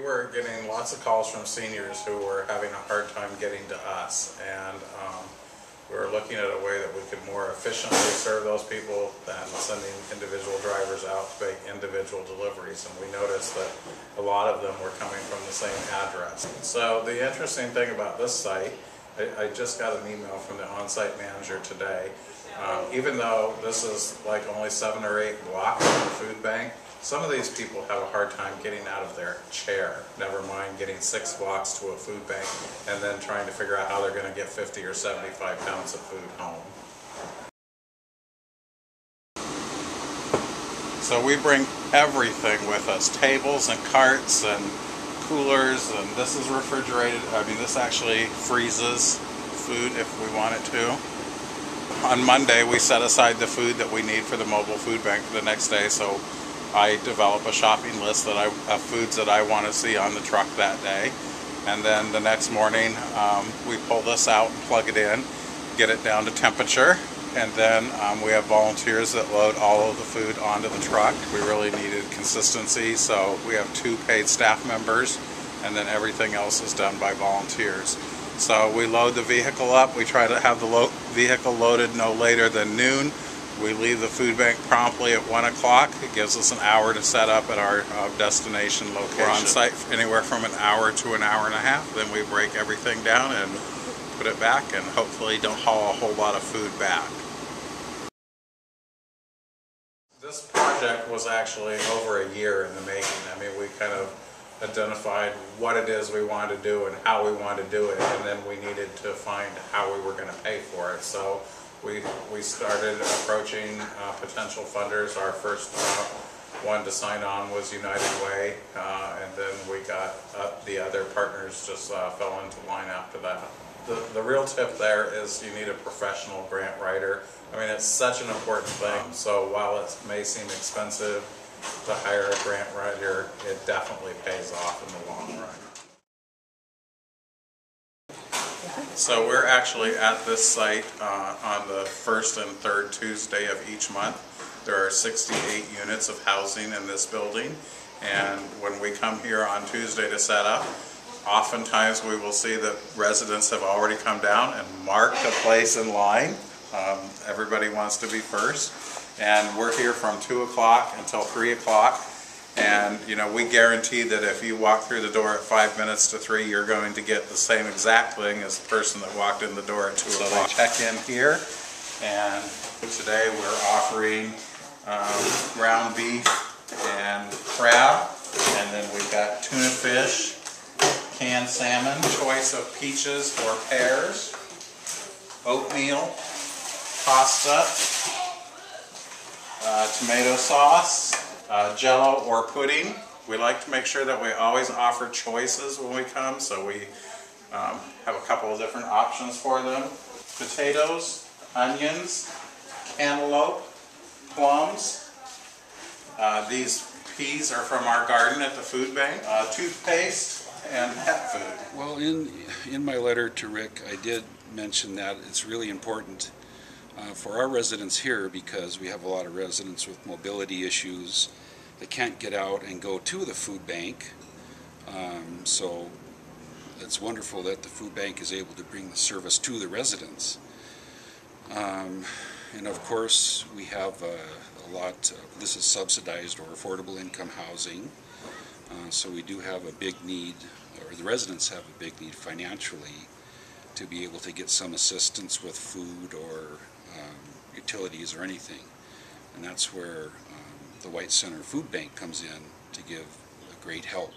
were getting lots of calls from seniors who were having a hard time getting to us, and we were looking at a way that we could more efficiently serve those people than sending individual drivers out to make individual deliveries. And we noticed that a lot of them were coming from the same address. So the interesting thing about this site, I just got an email from the on-site manager today. Even though this is like only 7 or 8 blocks from the food bank, some of these people have a hard time getting out of their chair, never mind getting 6 blocks to a food bank and then trying to figure out how they're going to get 50 or 75 pounds of food home. So we bring everything with us, tables and carts and coolers, and this is refrigerated. I mean, this actually freezes food if we want it to. On Monday we set aside the food that we need for the mobile food bank for the next day, so I develop a shopping list of foods that I want to see on the truck that day, and then the next morning we pull this out and plug it in, get it down to temperature, and then we have volunteers that load all of the food onto the truck. We really needed consistency, so we have 2 paid staff members, and then everything else is done by volunteers. So we load the vehicle up. We try to have the vehicle loaded no later than noon. We leave the food bank promptly at 1 o'clock. It gives us an hour to set up at our destination location. We're on site anywhere from an hour to an hour and a half. Then we break everything down and put it back, and hopefully don't haul a whole lot of food back. This project was actually over a year in the making. I mean, we kind of identified what it is we wanted to do and how we wanted to do it, and then we needed to find how we were going to pay for it. So we started approaching potential funders. Our first one to sign on was United Way, and then we got the other partners just fell into line after that. The real tip there is you need a professional grant writer. I mean, it's such an important thing, so while it may seem expensive to hire a grant writer, it definitely pays off in the long run. So we're actually at this site on the first and third Tuesday of each month. There are 68 units of housing in this building, and when we come here on Tuesday to set up, oftentimes we will see that residents have already come down and marked a place in line. Everybody wants to be first, and we're here from 2 o'clock until 3 o'clock. And you know, we guarantee that if you walk through the door at 5 minutes to 3, you're going to get the same exact thing as the person that walked in the door at 2 o'clock. So they check in here, and today we're offering ground beef and crab, and then we've got tuna fish, canned salmon, choice of peaches or pears, oatmeal, pasta, tomato sauce, jello or pudding. We like to make sure that we always offer choices when we come, so we have a couple of different options for them. Potatoes, onions, cantaloupe, plums. These peas are from our garden at the food bank. Toothpaste and pet food. Well, in my letter to Rick, I did mention that it's really important for our residents here, because we have a lot of residents with mobility issues that can't get out and go to the food bank. So it's wonderful that the food bank is able to bring the service to the residents. And of course, we have a lot, this is subsidized or affordable income housing. So we do have a big need, or the residents have a big need financially, to be able to get some assistance with food or utilities or anything. And that's where the White Center Food Bank comes in to give a great help.